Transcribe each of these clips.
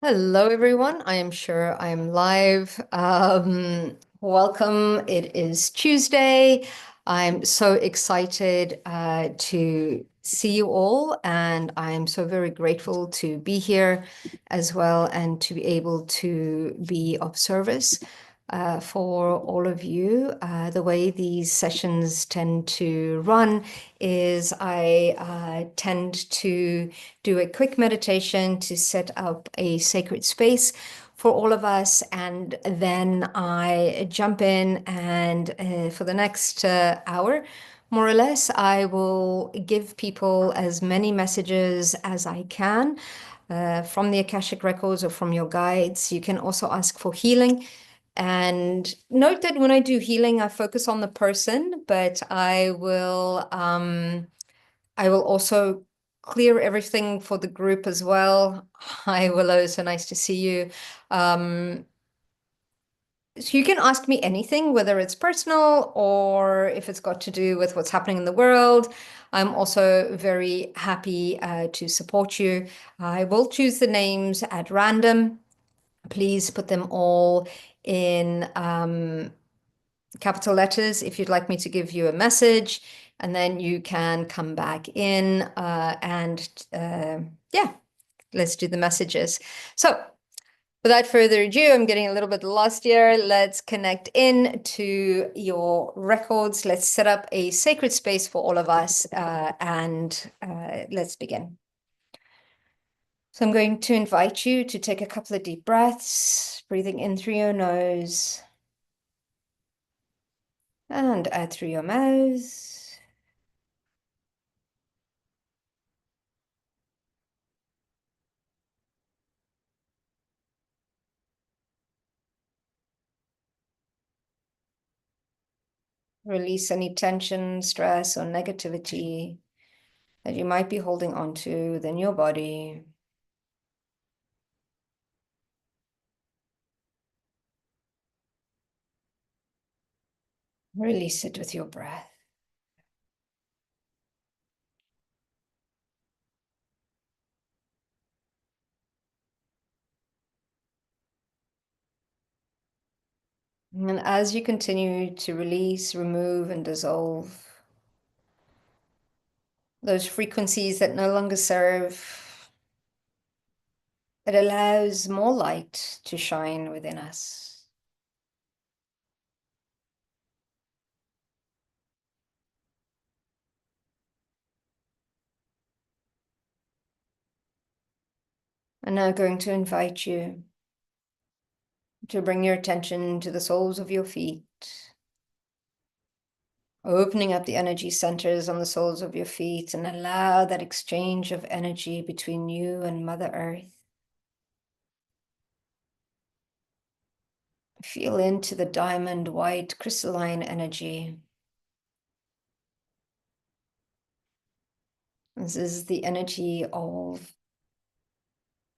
Hello, everyone. I am sure I am live. Welcome. It is Tuesday. I'm so excited to see you all, and I am so very grateful to be here as well and to be able to be of service for all of you. The way these sessions tend to run is I tend to do a quick meditation to set up a sacred space for all of us, and then I jump in and for the next hour, more or less, I will give people as many messages as I can from the Akashic Records or from your guides. You can also ask for healing. And note that when I do healing, I focus on the person, but I will also clear everything for the group as well. Hi, Willow, so nice to see you. So you can ask me anything, whether it's personal or if it's got to do with what's happening in the world. I'm also very happy to support you. I will choose the names at random. Please put them all in capital letters if you'd like me to give you a message, and then you can come back in yeah, let's do the messages. So without further ado, I'm getting a little bit lost here. Let's connect in to your records. Let's set up a sacred space for all of us, and let's begin. So I'm going to invite you to take a couple of deep breaths, breathing in through your nose and out through your mouth. Release any tension, stress, or negativity that you might be holding on to within your body. Release it with your breath. And as you continue to release, remove, and dissolve those frequencies that no longer serve, it allows more light to shine within us. I'm now going to invite you to bring your attention to the soles of your feet, opening up the energy centers on the soles of your feet, and allow that exchange of energy between you and Mother Earth. Feel into the diamond white crystalline energy. This is the energy of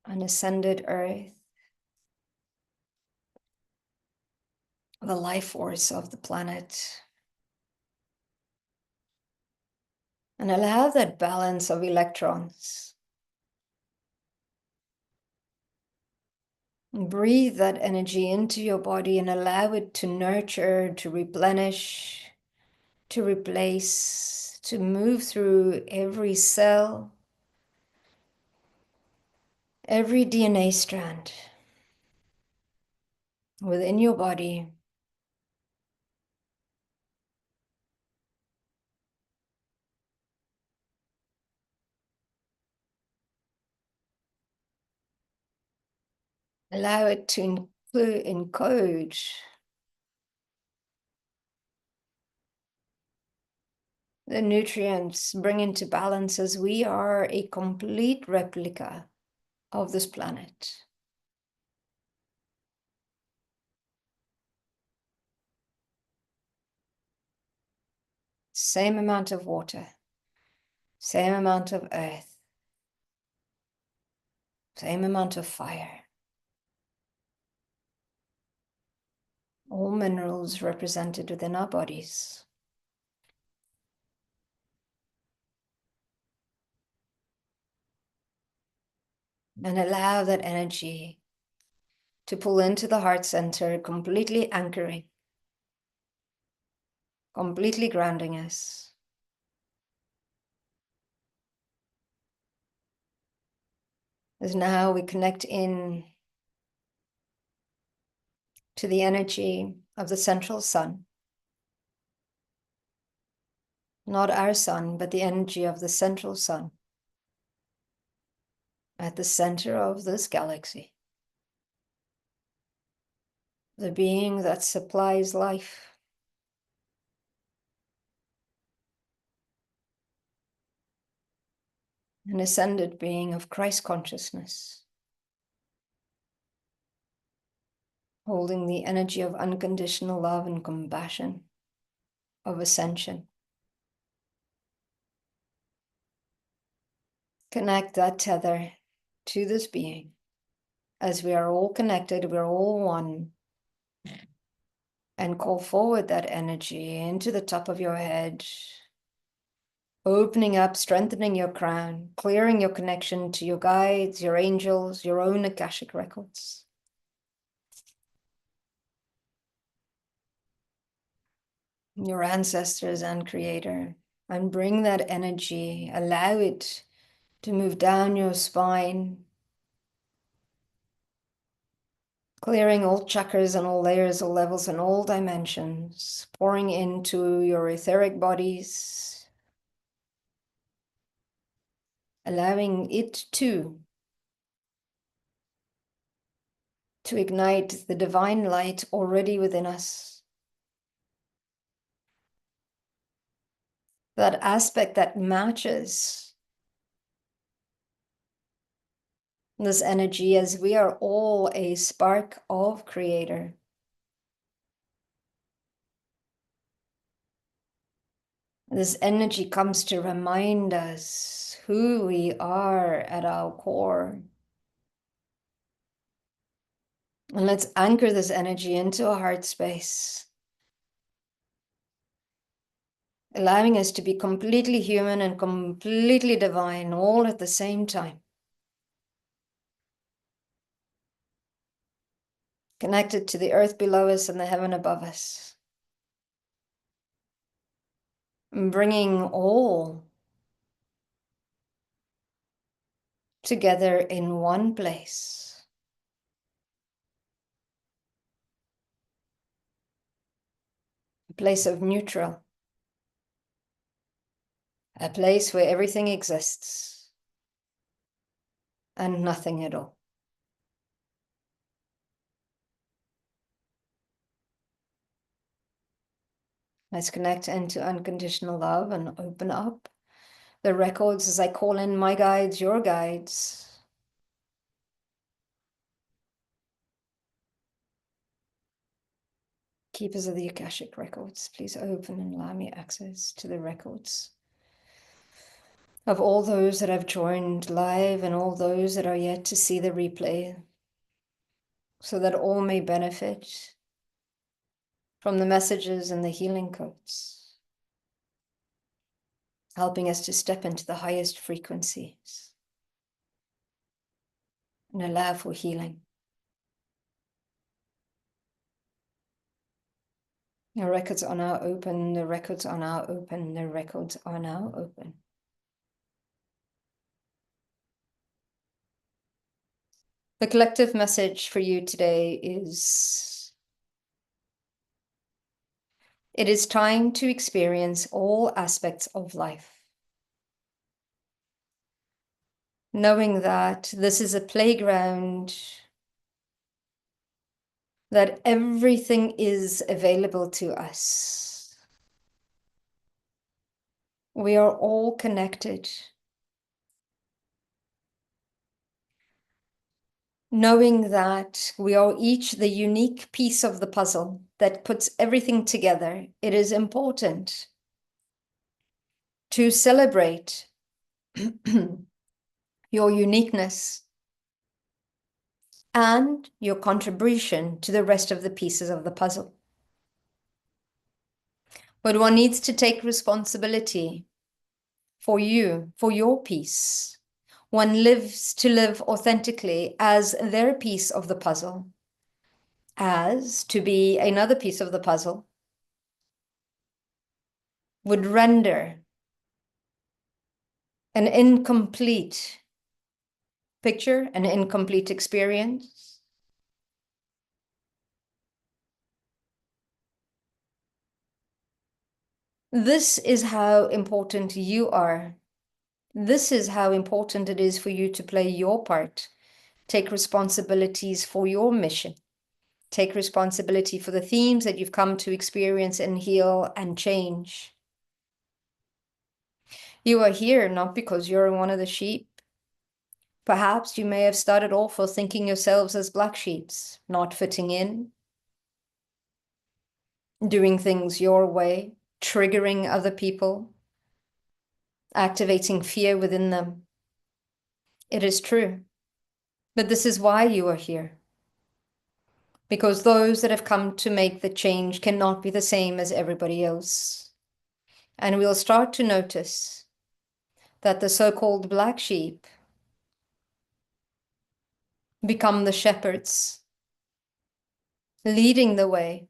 an ascended earth, the life force of the planet. And allow that balance of electrons. And breathe that energy into your body and allow it to nurture, to replenish, to replace, to move through every cell, every DNA strand within your body. Allow it to encode the nutrients, bring into balance, as we are a complete replica of this planet. Same amount of water, same amount of earth, same amount of fire. All minerals represented within our bodies. And allow that energy to pull into the heart center, completely anchoring, completely grounding us. As now we connect in to the energy of the central sun. Not our sun, but the energy of the central sun at the center of this galaxy. The being that supplies life. An ascended being of Christ consciousness, holding the energy of unconditional love and compassion, of ascension. Connect that tether to this being. As we are all connected, we're all one. And call forward that energy into the top of your head, opening up, strengthening your crown, clearing your connection to your guides, your angels, your own Akashic records. Your ancestors and creator. And bring that energy, allow it to move down your spine, clearing all chakras and all layers, all levels and all dimensions, pouring into your etheric bodies, allowing it to ignite the divine light already within us. That aspect that matches this energy, as we are all a spark of creator. This energy comes to remind us who we are at our core. And let's anchor this energy into our heart space, allowing us to be completely human and completely divine all at the same time. Connected to the earth below us and the heaven above us. And bringing all together in one place. A place of neutral. A place where everything exists and nothing at all. Let's connect into unconditional love and open up the records as I call in my guides, your guides. Keepers of the Akashic Records, please open and allow me access to the records of all those that have joined live and all those that are yet to see the replay, so that all may benefit from the messages and the healing codes, helping us to step into the highest frequencies and allow for healing. The records are now open, the records are now open, the records are now open. The collective message for you today is: it is time to experience all aspects of life, knowing that this is a playground, that everything is available to us. We are all connected. Knowing that we are each the unique piece of the puzzle that puts everything together, it is important to celebrate your uniqueness and your contribution to the rest of the pieces of the puzzle. But one needs to take responsibility for you, for your piece. One lives to live authentically as their piece of the puzzle, as to be another piece of the puzzle would render an incomplete picture, an incomplete experience. This is how important you are. This is how important it is for you to play your part. Take responsibilities for your mission. Take responsibility for the themes that you've come to experience and heal and change. You are here not because you're one of the sheep. Perhaps you may have started off for thinking yourselves as black sheeps, not fitting in, doing things your way, triggering other people, activating fear within them. It is true. But this is why you are here. Because those that have come to make the change cannot be the same as everybody else. And we'll start to notice that the so-called black sheep become the shepherds, leading the way,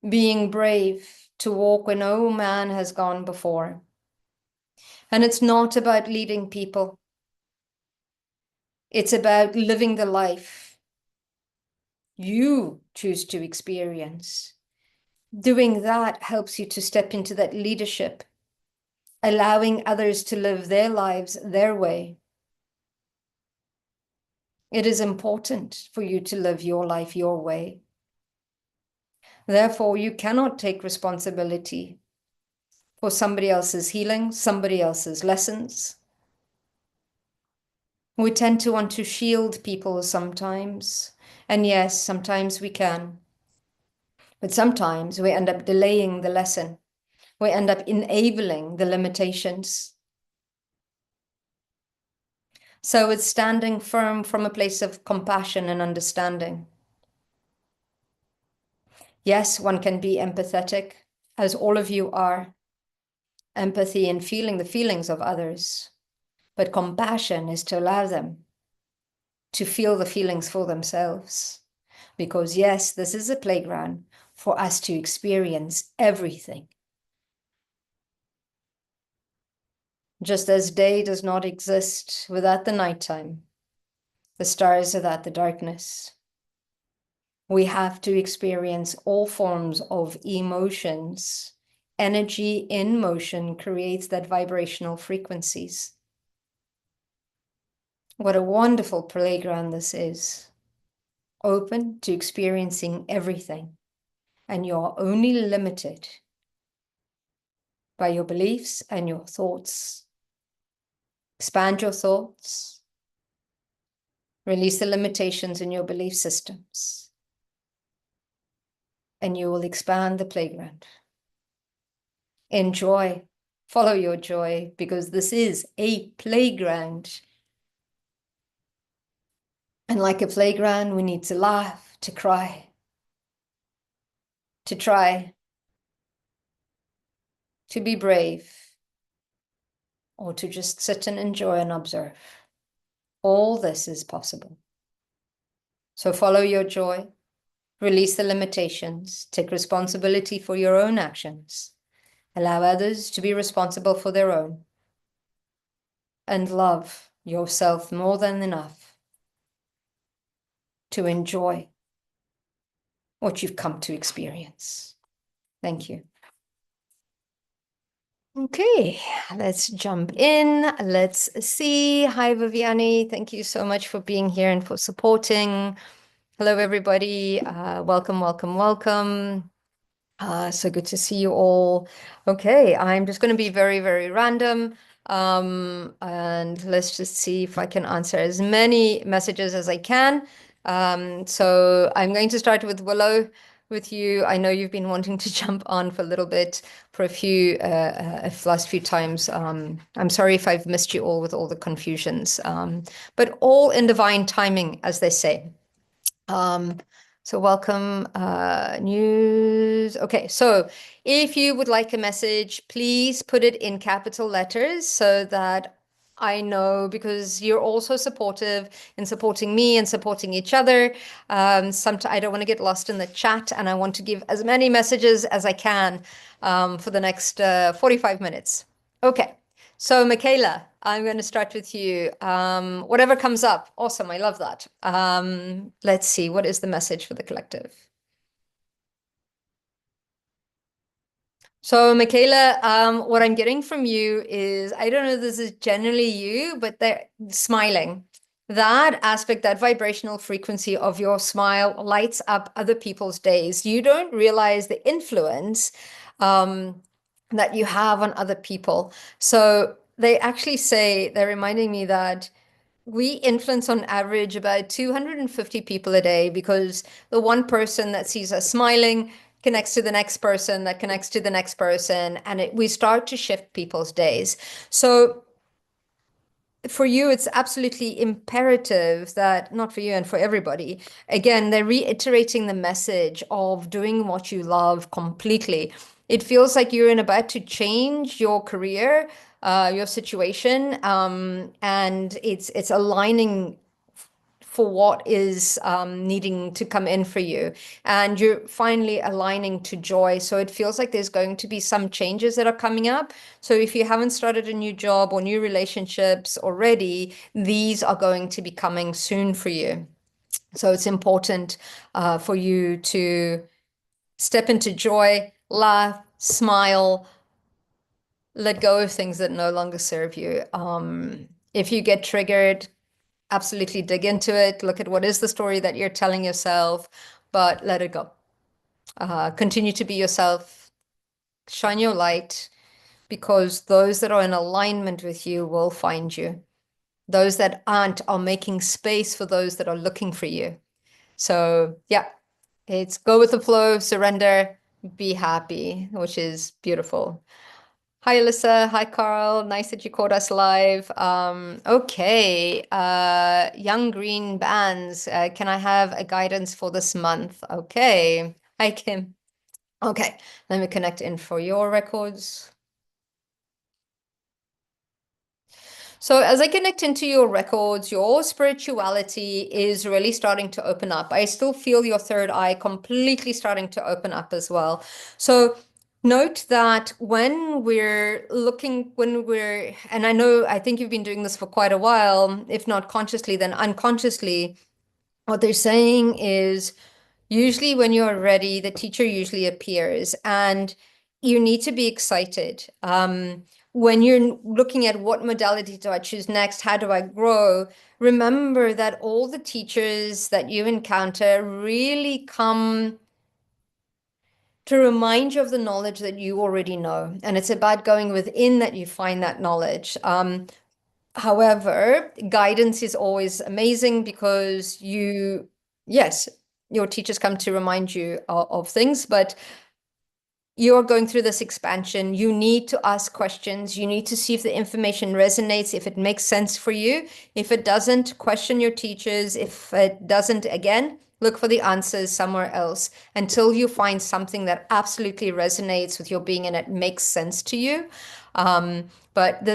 being brave to walk where no man has gone before. And it's not about leading people. It's about living the life you choose to experience. Doing that helps you to step into that leadership, allowing others to live their lives their way. It is important for you to live your life your way. Therefore, you cannot take responsibility for somebody else's healing, somebody else's lessons. We tend to want to shield people sometimes. And yes, sometimes we can. But sometimes we end up delaying the lesson. We end up enabling the limitations. So it's standing firm from a place of compassion and understanding. Yes, one can be empathetic, as all of you are. Empathy and feeling the feelings of others. But compassion is to allow them to feel the feelings for themselves. Because yes, this is a playground for us to experience everything. Just as day does not exist without the nighttime, the stars without the darkness. We have to experience all forms of emotions. Energy in motion creates that vibrational frequencies. What a wonderful playground this is. Open to experiencing everything. And you're only limited by your beliefs and your thoughts. Expand your thoughts. Release the limitations in your belief systems. And you will expand the playground. Enjoy. Follow your joy, because this is a playground. And like a playground, we need to laugh, to cry, to try, to be brave, or to just sit and enjoy and observe. All this is possible. So follow your joy, release the limitations, take responsibility for your own actions, allow others to be responsible for their own, and love yourself more than enough to enjoy what you've come to experience. Thank you. Okay, let's jump in. Let's see. Hi, Viviani. Thank you so much for being here and for supporting. Hello, everybody. Welcome, welcome, welcome. So good to see you all. Okay, I'm just going to be very, very random. And let's just see if I can answer as many messages as I can. So I'm going to start with Willow, with you. I know you've been wanting to jump on for a little bit for a last few times. I'm sorry if I've missed you all with all the confusions, but all in divine timing, as they say. So welcome, news. Okay, so if you would like a message, please put it in capital letters so that I know because you're also supportive in supporting me and supporting each other. Sometimes I don't want to get lost in the chat, and I want to give as many messages as I can for the next 45 minutes. Okay, so Michaela, I'm going to start with you. Whatever comes up, awesome. I love that. Let's see, what is the message for the collective? So, Michaela, what I'm getting from you is, I don't know if this is generally you, but they're smiling. That aspect, that vibrational frequency of your smile lights up other people's days. You don't realize the influence that you have on other people. So they actually say, they're reminding me that we influence on average about 250 people a day because the one person that sees us smiling connects to the next person that connects to the next person, and we start to shift people's days. So for you, it's absolutely imperative that, not for you and for everybody, again, they're reiterating the message of doing what you love completely. It feels like you're about to change your career, your situation, and it's aligning for what is needing to come in for you. And you're finally aligning to joy. So it feels like there's going to be some changes that are coming up. So if you haven't started a new job or new relationships already, these are going to be coming soon for you. So it's important for you to step into joy, laugh, smile, let go of things that no longer serve you. If you get triggered, absolutely dig into it. Look at what is the story that you're telling yourself, but let it go. Continue to be yourself, shine your light, because those that are in alignment with you will find you. Those that aren't are making space for those that are looking for you. So, yeah, it's go with the flow, surrender, be happy, which is beautiful. Hi, Alyssa. Hi, Carl. Nice that you caught us live. Okay. Young Green Bands. Can I have a guidance for this month? Okay. Hi, Kim. Okay. Let me connect in for your records. So as I connect into your records, your spirituality is really starting to open up. I still feel your third eye completely starting to open up as well. So note that and I know, I think you've been doing this for quite a while, if not consciously, then unconsciously, what they're saying is, usually, when you're ready, the teacher usually appears, and you need to be excited. When you're looking at what modality do I choose next, how do I grow, remember that all the teachers that you encounter really come to remind you of the knowledge that you already know. And it's about going within that you find that knowledge. However, guidance is always amazing because yes, your teachers come to remind you of things, but you're going through this expansion. You need to ask questions. You need to see if the information resonates, if it makes sense for you. If it doesn't, question your teachers. If it doesn't, again, look for the answers somewhere else until you find something that absolutely resonates with your being and it makes sense to you. But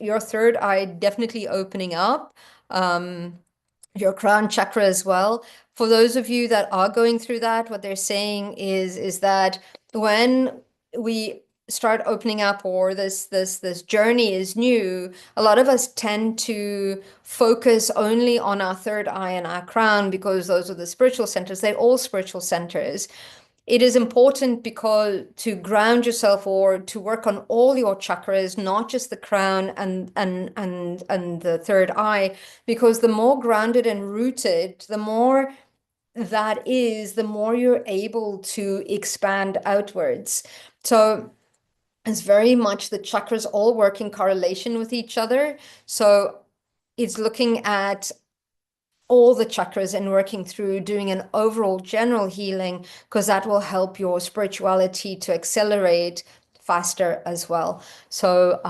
your third eye definitely opening up. Your crown chakra as well. For those of you that are going through that, what they're saying is that when we start opening up, or this journey is new, a lot of us tend to focus only on our third eye and our crown because those are the spiritual centers. They're all spiritual centers. It is important because to ground yourself or to work on all your chakras, not just the crown and the third eye, because the more grounded and rooted, the more that is, the more you're able to expand outwards. So it's very much the chakras all work in correlation with each other. So it's looking at all the chakras and working through doing an overall general healing, because that will help your spirituality to accelerate faster as well. So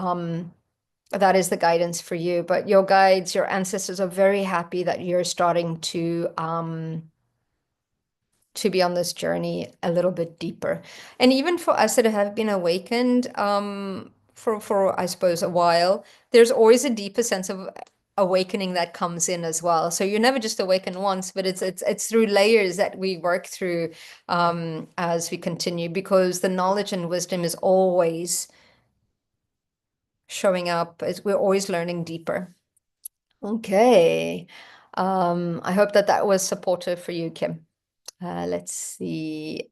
that is the guidance for you. But your guides, your ancestors are very happy that you're starting to be on this journey a little bit deeper. And even for us that have been awakened, for I suppose a while, there's always a deeper sense of awakening that comes in as well. So you're never just awakened once, but it's through layers that we work through as we continue, because the knowledge and wisdom is always showing up as we're always learning deeper. Okay. I hope that that was supportive for you, Kim. Let's see.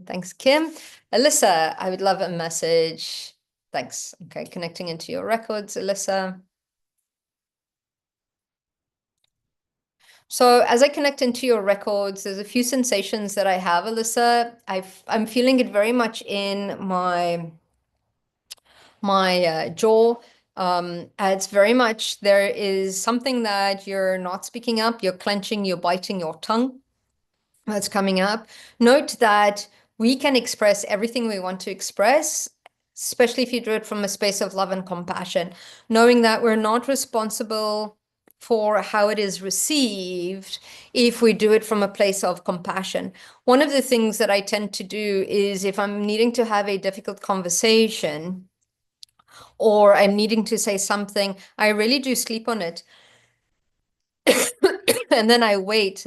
Thanks, Kim. Alyssa, I would love a message. Thanks. Okay, connecting into your records, Alyssa. So as I connect into your records, there's a few sensations that I have, Alyssa. I'm feeling it very much in my jaw. It's very much there is something that you're not speaking up, you're clenching, you're biting your tongue. That's coming up. Note that we can express everything we want to express, especially if you do it from a space of love and compassion, knowing that we're not responsible for how it is received if we do it from a place of compassion. One of the things that I tend to do is if I'm needing to have a difficult conversation or I'm needing to say something, I really do sleep on it. And then I wait.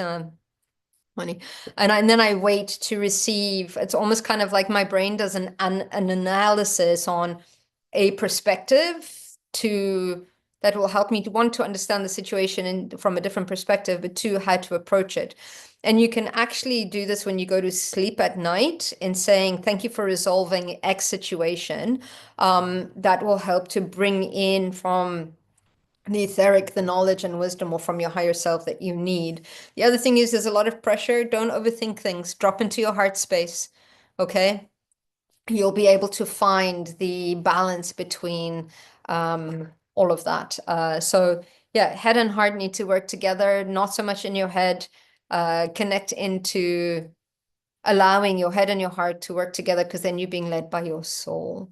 Money. And then I wait to receive. It's almost kind of like my brain does an analysis on a perspective to that will help me to want to understand the situation from a different perspective, but two, how to approach it. And you can actually do this when you go to sleep at night in saying, thank you for resolving X situation. That will help to bring in from the etheric, the knowledge and wisdom, or from your higher self that you need. The other thing is there's a lot of pressure. Don't overthink things. Drop into your heart space. Okay. You'll be able to find the balance between all of that. So yeah, head and heart need to work together, not so much in your head. Connect into allowing your head and your heart to work together, because then you're being led by your soul.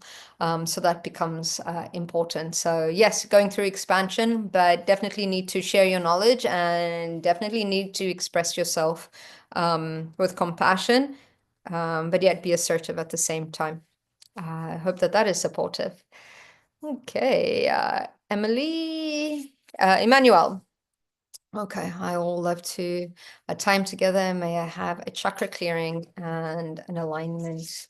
So that becomes important. So yes, going through expansion, but definitely need to share your knowledge and definitely need to express yourself with compassion, but yet be assertive at the same time. I hope that that is supportive. Okay, Emily, Emmanuel. Okay, I will love to a time together. May I have a chakra clearing and an alignment.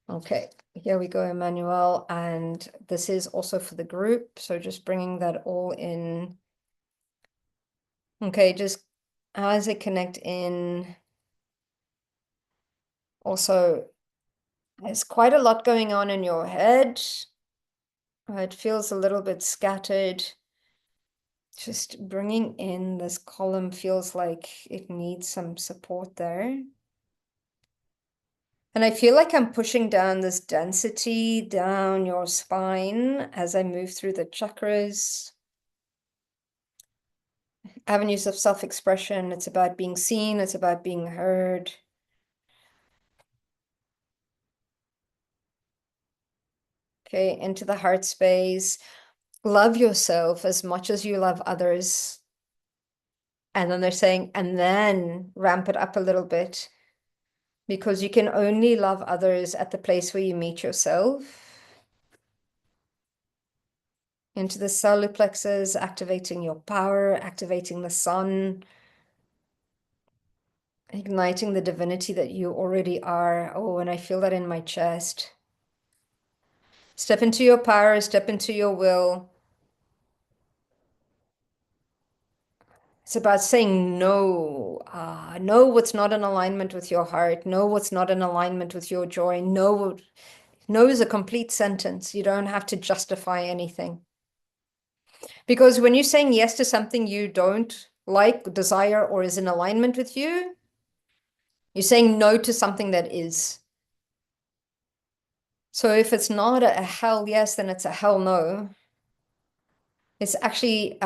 Okay, here we go, Emmanuel. And this is also for the group. So just bringing that all in. Okay, just as I connect in. Also, there's quite a lot going on in your head. It feels a little bit scattered. Just bringing in this column feels like it needs some support there. And I feel like I'm pushing down this density down your spine as I move through the chakras. Avenues of self-expression. It's about being seen. It's about being heard. Okay, into the heart space. Love yourself as much as you love others. And then they're saying, and then ramp it up a little bit, because you can only love others at the place where you meet yourself. Into the solar plexus, activating your power, activating the sun, igniting the divinity that you already are. Oh, and I feel that in my chest. Step into your power, step into your will. It's about saying no. Know what's not in alignment with your heart. Know what's not in alignment with your joy. No is a complete sentence. You don't have to justify anything. Because when you're saying yes to something you don't like, desire, or is in alignment with you, you're saying no to something that is. So if it's not a hell yes, then it's a hell no. It's actually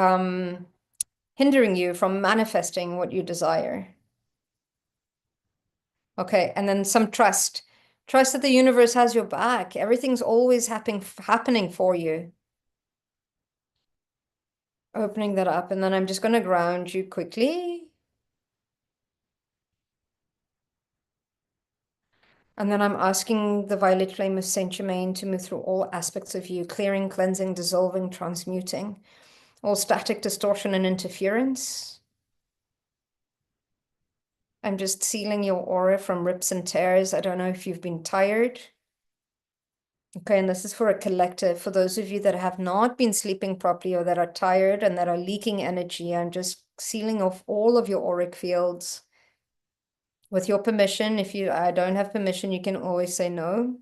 hindering you from manifesting what you desire. Okay, and then some trust. Trust that the universe has your back. Everything's always happening for you. Opening that up, and then I'm just going to ground you quickly. And then I'm asking the violet flame of Saint Germain to move through all aspects of you, clearing, cleansing, dissolving, transmuting, all static distortion and interference. I'm just sealing your aura from rips and tears. I don't know if you've been tired. Okay, and this is for a collective. For those of you that have not been sleeping properly or that are tired and that are leaking energy, I'm just sealing off all of your auric fields. With your permission, if I don't have permission, you can always say no.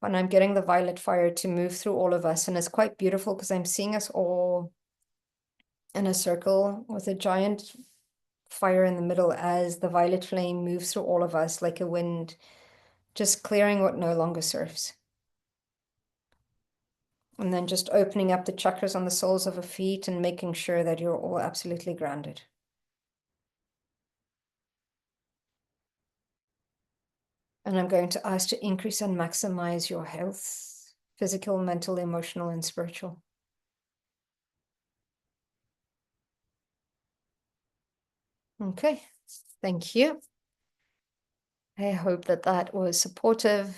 And I'm getting the violet fire to move through all of us. And it's quite beautiful because I'm seeing us all in a circle with a giant fire in the middle as the violet flame moves through all of us like a wind, just clearing what no longer serves. And then just opening up the chakras on the soles of our feet and making sure that you're all absolutely grounded. And I'm going to ask to increase and maximize your health, physical, mental, emotional, and spiritual. Okay, thank you. I hope that that was supportive,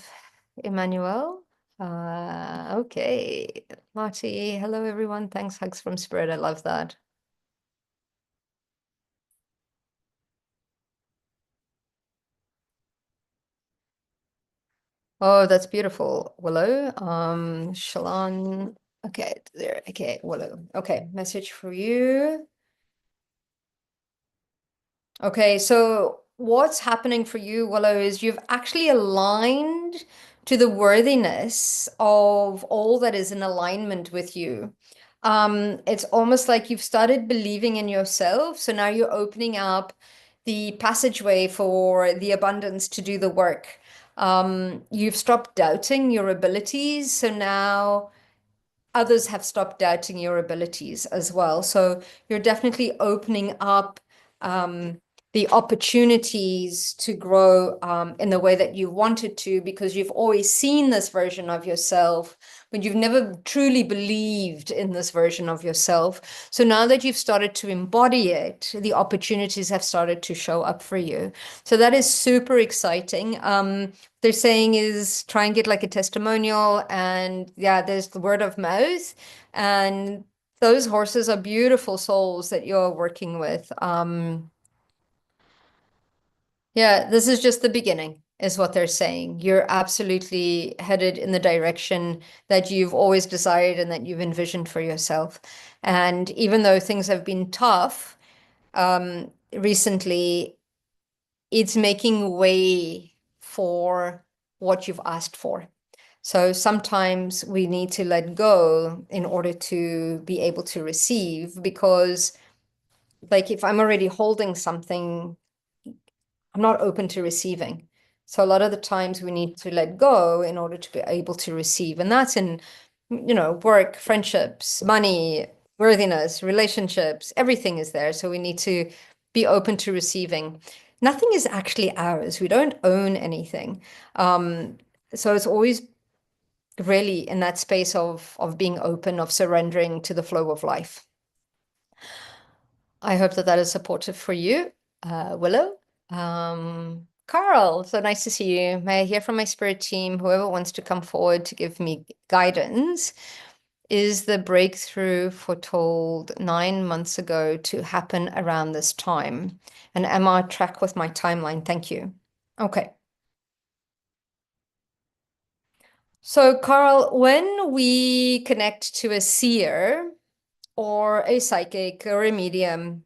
Emmanuel. Okay, Marty, hello everyone. Thanks, hugs from spirit. I love that. Oh, that's beautiful, Willow. Shalon. Okay, there. Okay, Willow. Okay, message for you. Okay, so what's happening for you, Willow, is you've actually aligned to the worthiness of all that is in alignment with you. It's almost like you've started believing in yourself. So now you're opening up the passageway for the abundance to do the work. You've stopped doubting your abilities. So now others have stopped doubting your abilities as well. So you're definitely opening up the opportunities to grow in the way that you wanted to, because you've always seen this version of yourself, but you've never truly believed in this version of yourself. So now that you've started to embody it, the opportunities have started to show up for you. So that is super exciting. They're saying is try and get like a testimonial, and yeah, there's the word of mouth, and those horses are beautiful souls that you're working with. Yeah, this is just the beginning, is what they're saying. You're absolutely headed in the direction that you've always desired and that you've envisioned for yourself. And even though things have been tough recently, it's making way for what you've asked for. So sometimes we need to let go in order to be able to receive, because like if I'm already holding something, I'm not open to receiving. So a lot of the times we need to let go in order to be able to receive. And that's in, work, friendships, money, worthiness, relationships, everything is there. So we need to be open to receiving. Nothing is actually ours. We don't own anything. So it's always really in that space of being open, of surrendering to the flow of life. I hope that that is supportive for you, Willow. Carl, so nice to see you. May I hear from my spirit team, whoever wants to come forward to give me guidance? Is the breakthrough foretold 9 months ago to happen around this time? And am I on track with my timeline? Thank you. Okay. So, Carl, when we connect to a seer or a psychic or a medium,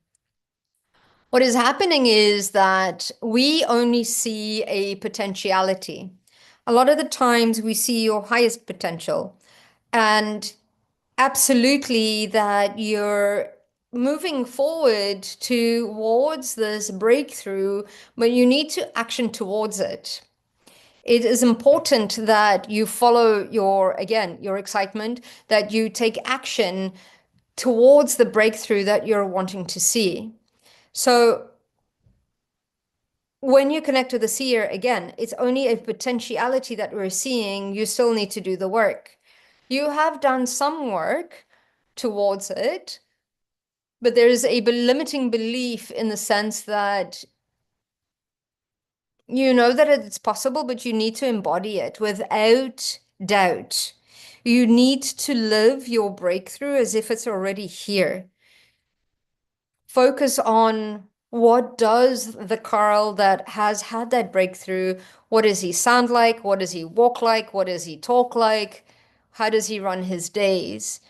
what is happening is that we only see a potentiality. A lot of the times we see your highest potential, and absolutely that you're moving forward towards this breakthrough, but you need to action towards it. It is important that you follow your excitement, that you take action towards the breakthrough that you're wanting to see. So when you connect with the seer, again, it's only a potentiality that we're seeing. You still need to do the work. You have done some work towards it, but there is a limiting belief in the sense that You know that it's possible, but you need to embody it without doubt. You need to live your breakthrough as if it's already here. Focus on what does the Carl that has had that breakthrough, what does he sound like? What does he walk like? What does he talk like? How does he run his days?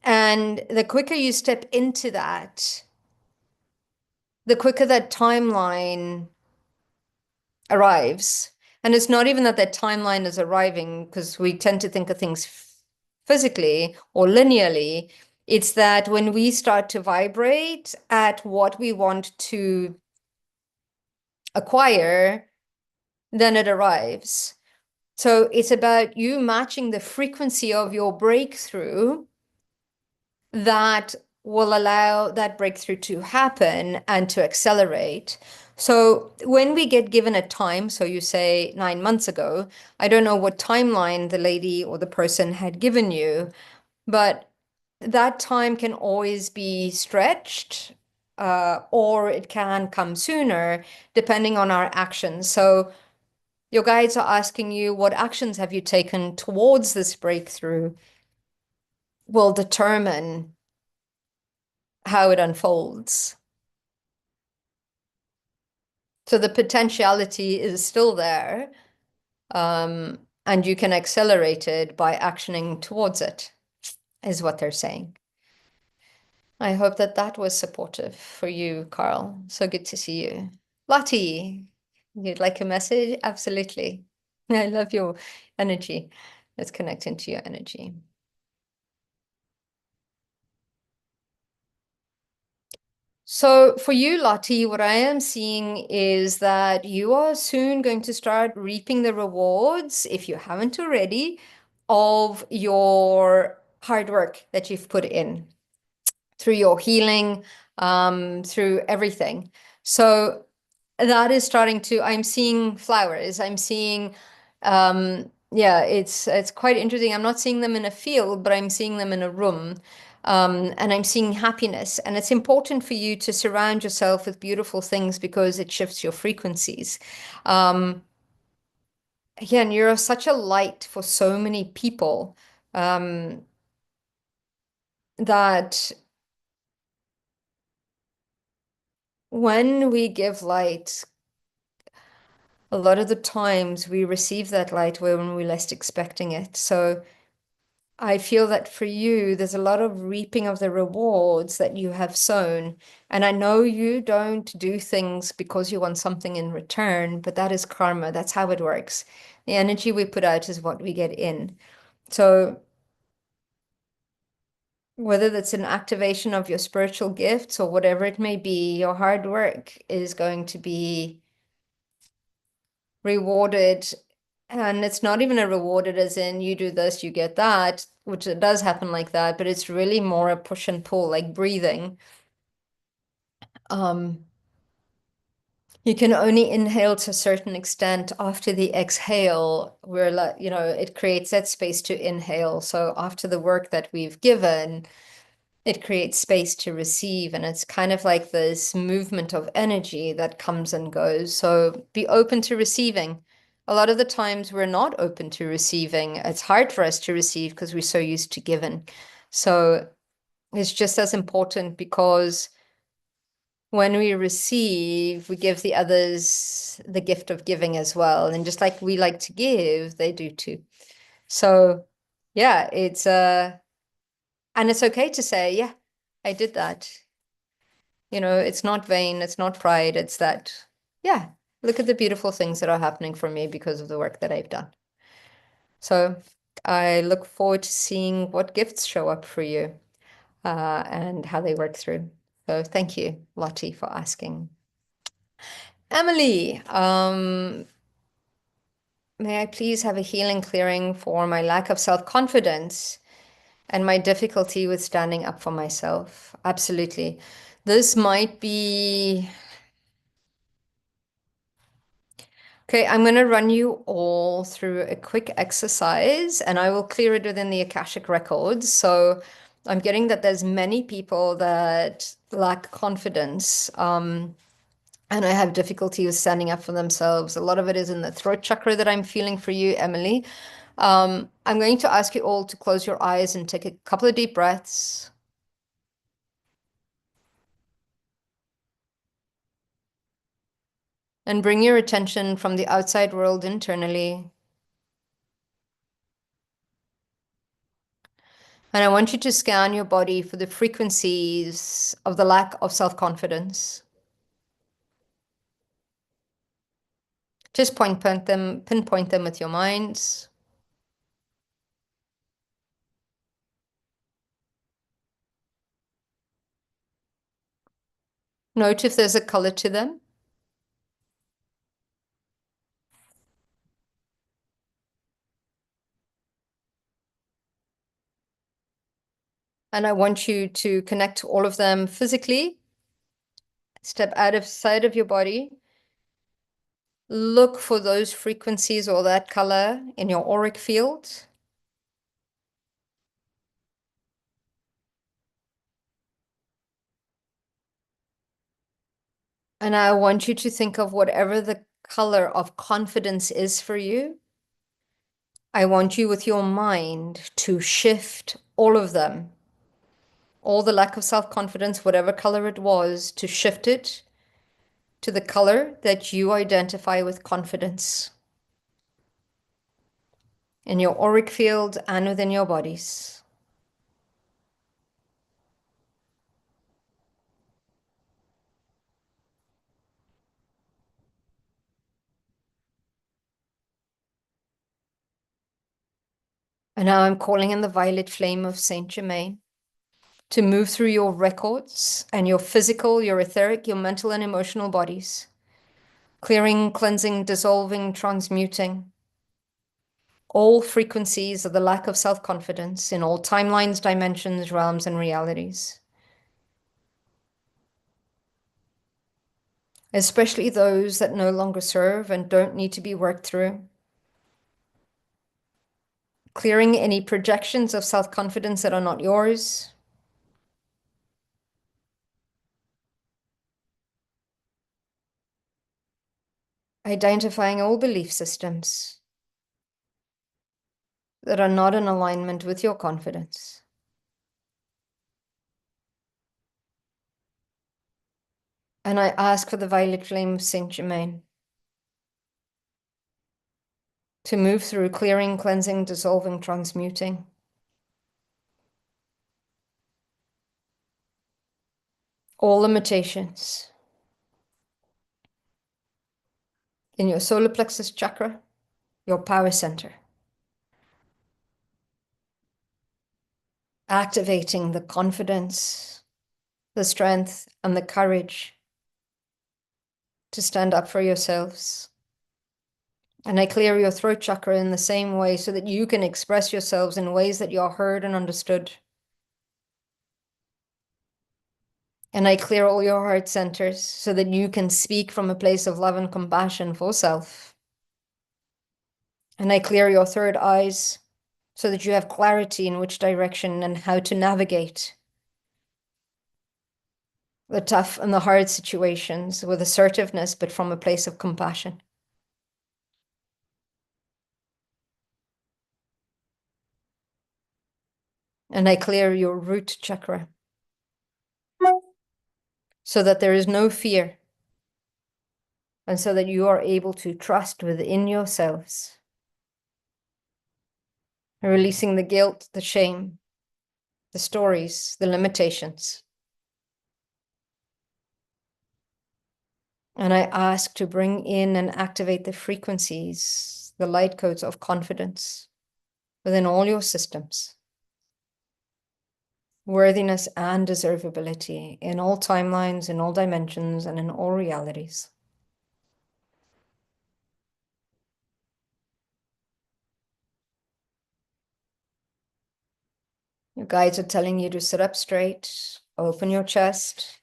And the quicker you step into that, the quicker that timeline arrives. And it's not even that that timeline is arriving, because we tend to think of things physically or linearly. It's that when we start to vibrate at what we want to acquire, then it arrives. So it's about you matching the frequency of your breakthrough that will allow that breakthrough to happen and to accelerate. So when we get given a time, so you say 9 months ago, I don't know what timeline the lady or the person had given you, but that time can always be stretched, or it can come sooner, depending on our actions. So your guides are asking you, what actions have you taken towards this breakthrough will determine how it unfolds. So the potentiality is still there, and you can accelerate it by actioning towards it, is what they're saying. I hope that that was supportive for you, Carl. So good to see you. Lottie, you'd like a message? Absolutely. I love your energy. Let's connect into your energy. So for you, Lottie, what I am seeing is that you are soon going to start reaping the rewards, if you haven't already, of your hard work that you've put in through your healing, through everything. So that is starting to, I'm seeing flowers. I'm seeing, yeah, it's quite interesting. I'm not seeing them in a field, but I'm seeing them in a room. And I'm seeing happiness. And it's important for you to surround yourself with beautiful things because it shifts your frequencies. Again, you're such a light for so many people, that when we give light, a lot of the times we receive that light when we're least expecting it. So I feel that for you, there's a lot of reaping of the rewards that you have sown. And I know you don't do things because you want something in return, but that is karma. That's how it works. The energy we put out is what we get in. So whether that's an activation of your spiritual gifts or whatever it may be, your hard work is going to be rewarded. And it's not even a rewarded as in you do this, you get that, which it does happen like that, but it's really more a push and pull, like breathing. You can only inhale to a certain extent. After the exhale, we're like, it creates that space to inhale. So after the work that we've given, it creates space to receive. And it's kind of like this movement of energy that comes and goes. So be open to receiving. A lot of the times we're not open to receiving. It's hard for us to receive because we're so used to giving. So it's just as important, because when we receive, we give the others the gift of giving as well. And just like we like to give, they do too. So yeah, and it's okay to say, yeah, I did that. It's not vain, it's not pride, it's that, yeah, look at the beautiful things that are happening for me because of the work that I've done. So I look forward to seeing what gifts show up for you, and how they work through. So thank you, Lottie, for asking. Emily, may I please have a healing clearing for my lack of self-confidence and my difficulty with standing up for myself? Absolutely. This might be okay. I'm going to run you all through a quick exercise, and I will clear it within the Akashic Records. So I'm getting that there's many people that lack confidence. and I have difficulty with standing up for themselves. A lot of it is in the throat chakra that I'm feeling for you, Emily. I'm going to ask you all to close your eyes and take a couple of deep breaths. And bring your attention from the outside world internally. And I want you to scan your body for the frequencies of the lack of self-confidence. Just pinpoint them with your minds. Note if there's a color to them. And I want you to connect to all of them physically. Step outside of your body. Look for those frequencies or that color in your auric field. And I want you to think of whatever the color of confidence is for you. I want you with your mind to shift all of them, all the lack of self-confidence, whatever color it was, to shift it to the color that you identify with confidence in your auric field and within your bodies. And now I'm calling in the violet flame of Saint Germain to move through your records and your physical, your etheric, your mental and emotional bodies, clearing, cleansing, dissolving, transmuting all frequencies of the lack of self-confidence in all timelines, dimensions, realms, and realities, especially those that no longer serve and don't need to be worked through. Clearing any projections of self-confidence that are not yours. Identifying all belief systems that are not in alignment with your confidence. And I ask for the violet flame of Saint Germain to move through, clearing, cleansing, dissolving, transmuting all limitations in your solar plexus chakra, your power center, activating the confidence, the strength, and the courage to stand up for yourselves. And I clear your throat chakra in the same way so that you can express yourselves in ways that you're heard and understood. And I clear all your heart centers so that you can speak from a place of love and compassion for self. And I clear your third eyes so that you have clarity in which direction and how to navigate the tough and the hard situations with assertiveness, but from a place of compassion. And I clear your root chakra so that there is no fear and so that you are able to trust within yourselves, releasing the guilt, the shame, the stories, the limitations. And I ask to bring in and activate the frequencies, the light codes of confidence within all your systems, worthiness and deservability in all timelines, in all dimensions, and in all realities. Your guides are telling you to sit up straight, open your chest,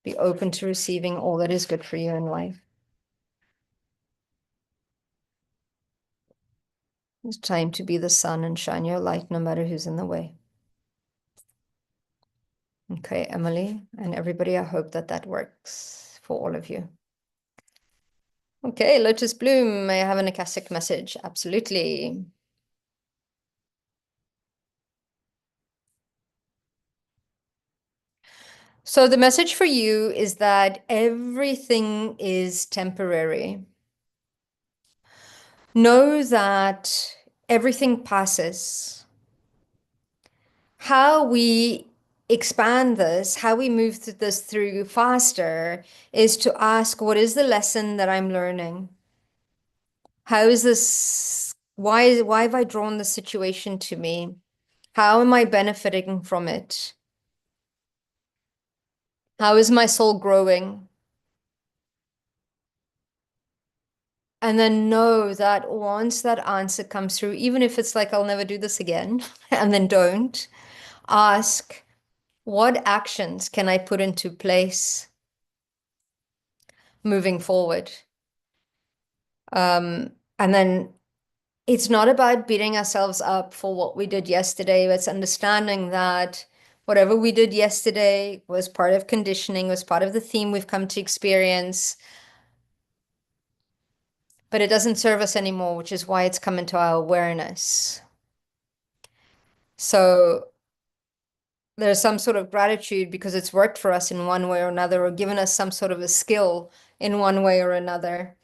be open to receiving all that is good for you in life. It's time to be the sun and shine your light no matter who's in the way. Okay, Emily and everybody, I hope that that works for all of you. Okay, Lotus Bloom, may I have an Akashic message? Absolutely. So the message for you is that everything is temporary. Know that everything passes. How we expand this, how we move this through faster, is to ask, what is the lesson that I'm learning? How is this? Why have I drawn this situation to me? How am I benefiting from it? How is my soul growing? And then know that once that answer comes through, even if it's like, I'll never do this again, and then don't, ask, what actions can I put into place moving forward? And then it's not about beating ourselves up for what we did yesterday. It's understanding that whatever we did yesterday was part of conditioning, was part of the theme we've come to experience, but it doesn't serve us anymore, which is why it's come into our awareness. So there's some sort of gratitude because it's worked for us in one way or another, or given us some sort of a skill in one way or another.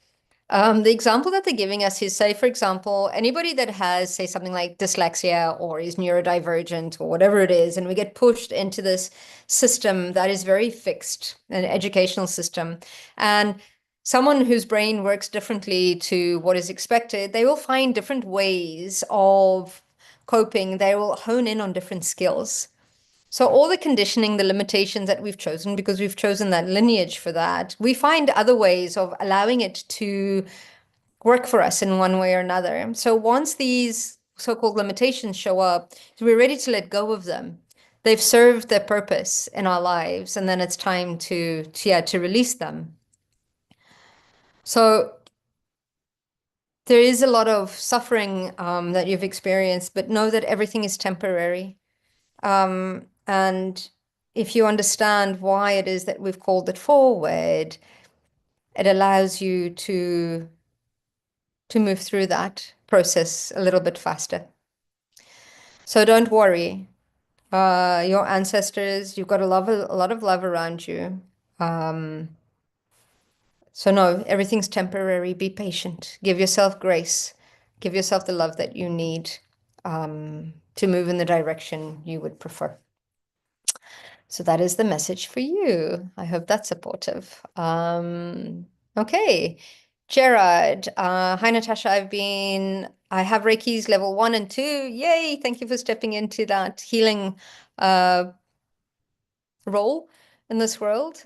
The example that they're giving us is, say, for example, anybody that has, say, something like dyslexia or is neurodivergent or whatever it is, and we get pushed into this system that is very fixed, an educational system, and someone whose brain works differently to what is expected, they will find different ways of coping. They will hone in on different skills. So all the conditioning, the limitations that we've chosen, because we've chosen that lineage for that, we find other ways of allowing it to work for us in one way or another. So once these so-called limitations show up, we're ready to let go of them. They've served their purpose in our lives, and then it's time to release them. So there is a lot of suffering that you've experienced, but know that everything is temporary. And if you understand why it is that we've called it forward, it allows you to move through that process a little bit faster. So don't worry. Your ancestors, you've got a lot of love around you. Um, so no, everything's temporary. Be patient. Give yourself grace. Give yourself the love that you need to move in the direction you would prefer. So that is the message for you. I hope that's supportive. Okay. Gerard, hi Natasha. I have Reiki's level 1 and 2. Yay! Thank you for stepping into that healing role in this world.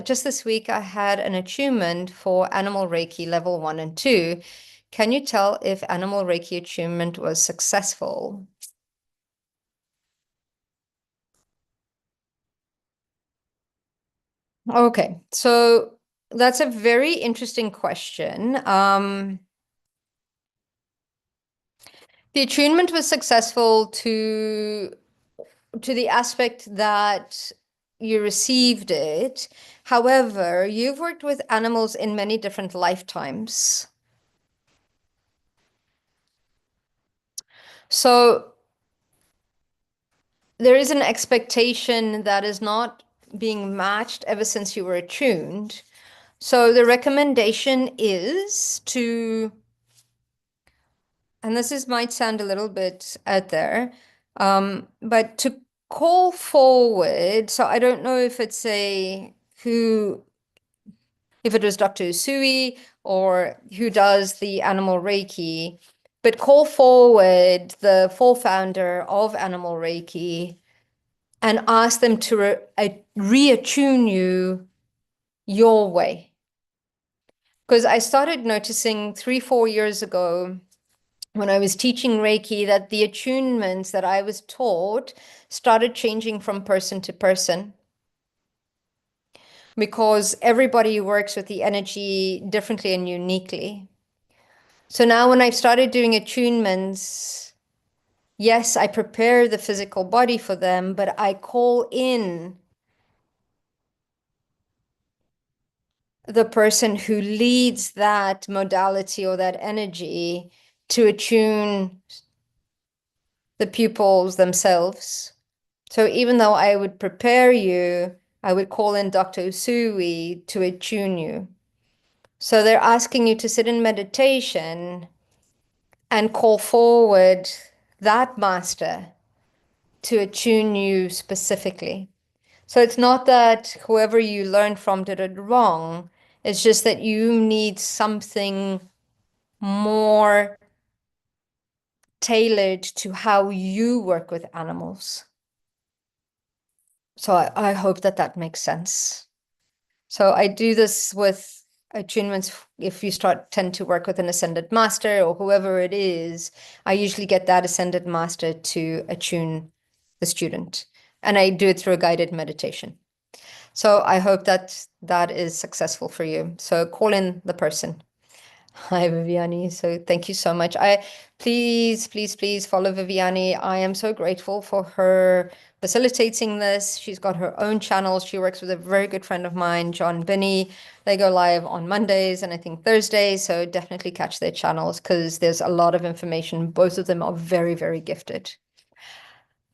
Just this week, I had an attunement for Animal Reiki level 1 and 2. Can you tell if Animal Reiki attunement was successful? Okay, so that's a very interesting question. The attunement was successful to the aspect that you received it. However, you've worked with animals in many different lifetimes. So there is an expectation that is not being matched ever since you were attuned. So the recommendation is to, and this is might sound a little bit out there, but to call forward. So I don't know if it's if it was Dr. Usui or who does the animal Reiki, but call forward the full founder of Animal Reiki and ask them to reattune you your way. Because I started noticing 3, 4 years ago when I was teaching Reiki that the attunements that I was taught started changing from person to person because everybody works with the energy differently and uniquely. So now when I've started doing attunements, yes, I prepare the physical body for them, but I call in the person who leads that modality or that energy to attune the pupils themselves. So even though I would prepare you, I would call in Dr. Usui to attune you. So they're asking you to sit in meditation and call forward that master to attune you specifically. So it's not that whoever you learned from did it wrong. It's just that you need something more tailored to how you work with animals. So I hope that that makes sense. So I do this with attunements. If you tend to work with an ascended master or whoever it is, I usually get that ascended master to attune the student. And I do it through a guided meditation. So I hope that that is successful for you. So call in the person. Hi, Viviani. So thank you so much. Please follow Viviani. I am so grateful for her facilitating this. She's got her own channels. She works with a very good friend of mine, John Binney. They go live on Mondays and I think Thursdays. So definitely catch their channels because there's a lot of information. Both of them are very, very gifted.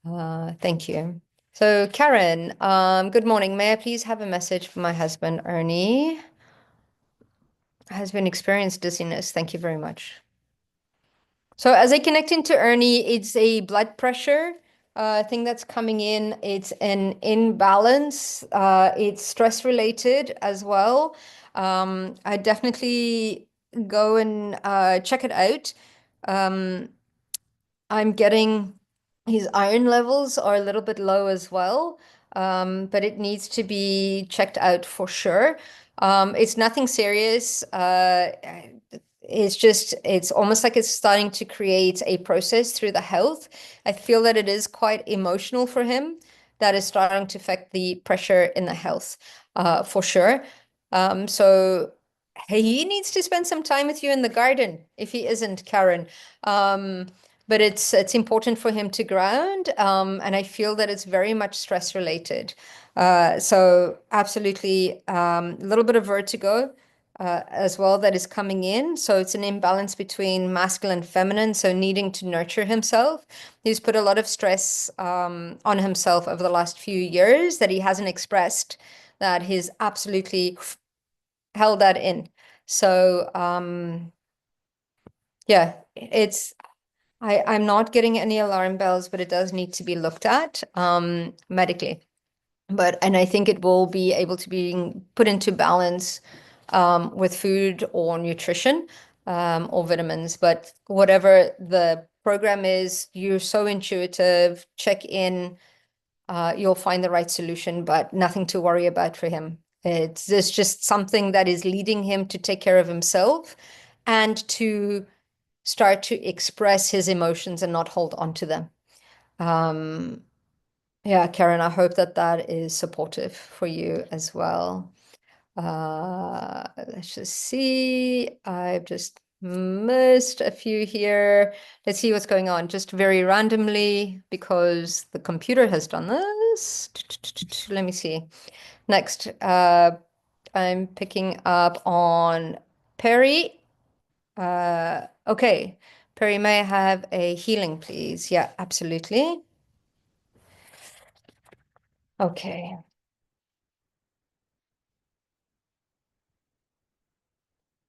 Thank you. So Karen, good morning. May I please have a message for my husband, Ernie? Has been experienced dizziness. Thank you very much. So as I connect into Ernie, it's a blood pressure thing that's coming in. It's an imbalance. It's stress related as well. I definitely go and check it out. I'm getting his iron levels are a little bit low as well, but it needs to be checked out for sure. It's nothing serious. It's just, it's almost like it's starting to create a process through the health. I feel that it is quite emotional for him that is starting to affect the pressure in the health, for sure. So he needs to spend some time with you in the garden if he isn't, Karen. But it's important for him to ground, and I feel that it's very much stress related. So absolutely, a little bit of vertigo as well that is coming in. So it's an imbalance between masculine and feminine, so needing to nurture himself. He's put a lot of stress on himself over the last few years that he hasn't expressed, that he's absolutely held that in. So yeah, I'm not getting any alarm bells, but it does need to be looked at medically. And I think it will be able to be put into balance with food or nutrition or vitamins. But whatever the program is, you're so intuitive, check in, you'll find the right solution, but nothing to worry about for him. It's just something that is leading him to take care of himself and to start to express his emotions and not hold on to them. Yeah, Karen, I hope that that is supportive for you as well. Let's just see. I've just missed a few here. Let's see what's going on. Just very randomly because the computer has done this. Let me see. Next, I'm picking up on Perry. Okay. Perry, may I have a healing, please? Yeah, absolutely. Okay.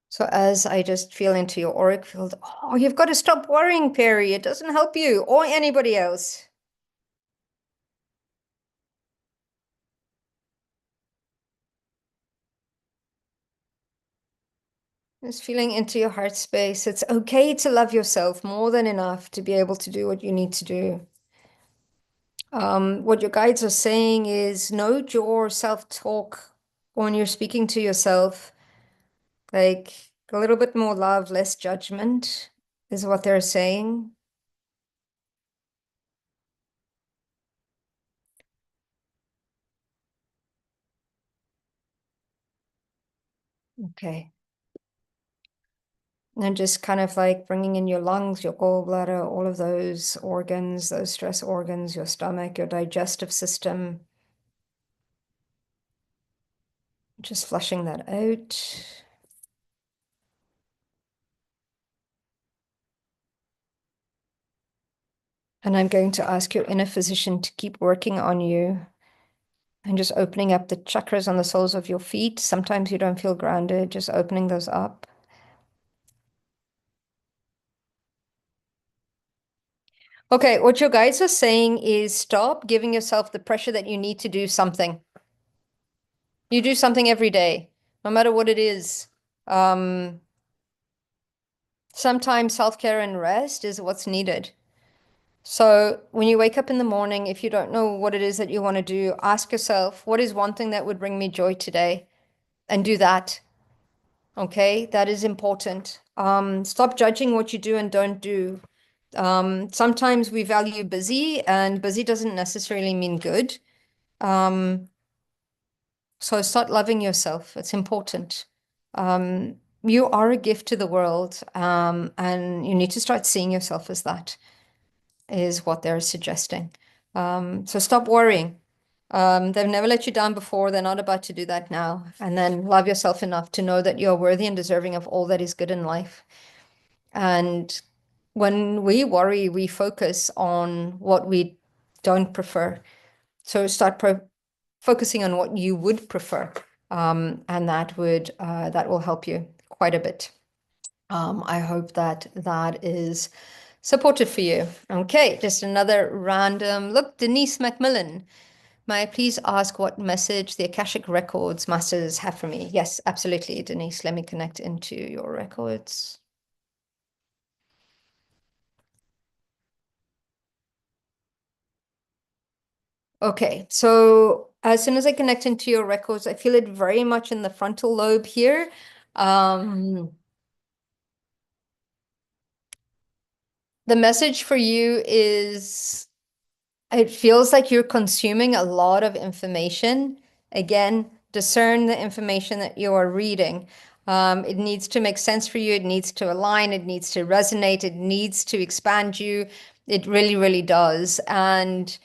So as I just feel into your auric field, oh, you've got to stop worrying, Perry. It doesn't help you or anybody else. Just feeling into your heart space. It's okay to love yourself more than enough to be able to do what you need to do. What your guides are saying is note your self-talk when you're speaking to yourself, like a little bit more love, less judgment is what they're saying. Okay. And just kind of like bringing in your lungs, your gallbladder, all of those organs, those stress organs, your stomach, your digestive system. Just flushing that out. And I'm going to ask your inner physician to keep working on you and just opening up the chakras on the soles of your feet. Sometimes you don't feel grounded, just opening those up. Okay, what your guides are saying is stop giving yourself the pressure that you need to do something. You do something every day, no matter what it is. Sometimes self-care and rest is what's needed. So when you wake up in the morning, if you don't know what it is that you want to do, ask yourself, what is one thing that would bring me joy today? And do that. Okay, that is important. Stop judging what you do and don't do. Sometimes we value busy, and busy doesn't necessarily mean good. So start loving yourself. It's important. You are a gift to the world, and you need to start seeing yourself as that, is what they're suggesting. So stop worrying. They've never let you down before. They're not about to do that now. And then love yourself enough to know that you're worthy and deserving of all that is good in life. And when we worry, we focus on what we don't prefer. So start focusing on what you would prefer, and that will help you quite a bit. I hope that that is supportive for you. Okay, just another random look. Denise McMillan, may I please ask what message the Akashic Records masters have for me? Yes, absolutely, Denise. Let me connect into your records. Okay, so as soon as I connect into your records, I feel it very much in the frontal lobe here. The message for you is it feels like you're consuming a lot of information. Again, discern the information that you are reading. It needs to make sense for you. It needs to align. It needs to resonate. It needs to expand you. It really, really does. And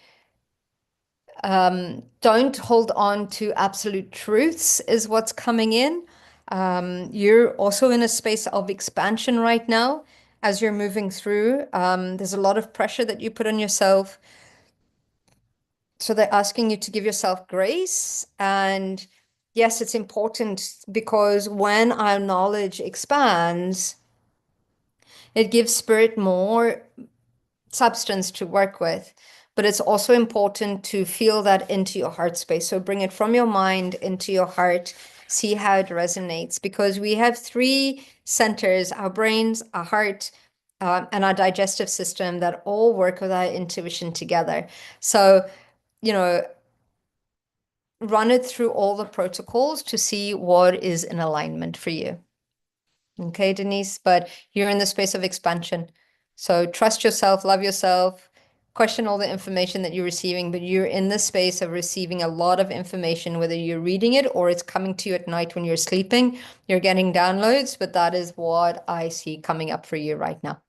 don't hold on to absolute truths is what's coming in. You're also in a space of expansion right now as you're moving through. There's a lot of pressure that you put on yourself. So they're asking you to give yourself grace. And yes, it's important because when our knowledge expands, it gives spirit more substance to work with. But it's also important to feel that into your heart space. So bring it from your mind into your heart, see how it resonates. Because we have three centers, our brains, our heart, and our digestive system that all work with our intuition together. So, you know, run it through all the protocols to see what is in alignment for you. Okay, Denise, but you're in the space of expansion. So trust yourself, love yourself, question all the information that you're receiving, but you're in the space of receiving a lot of information, whether you're reading it or it's coming to you at night when you're sleeping. You're getting downloads, but that is what I see coming up for you right now.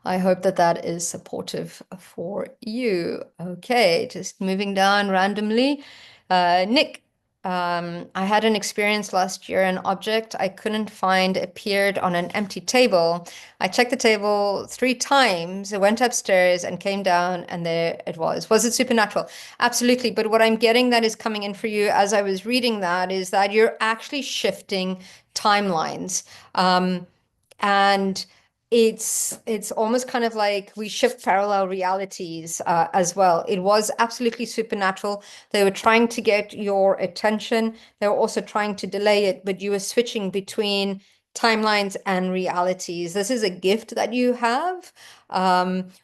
I hope that that is supportive for you. Okay, just moving down randomly. Nick, I had an experience last year. An object I couldn't find appeared on an empty table. I checked the table 3 times. I went upstairs and came down, and there it was. Was it supernatural? Absolutely. But what I'm getting that is coming in for you as I was reading that is that you're actually shifting timelines. And it's almost kind of like we shift parallel realities as well. It was absolutely supernatural. They were trying to get your attention. They were also trying to delay it, but you were switching between timelines and realities. This is a gift that you have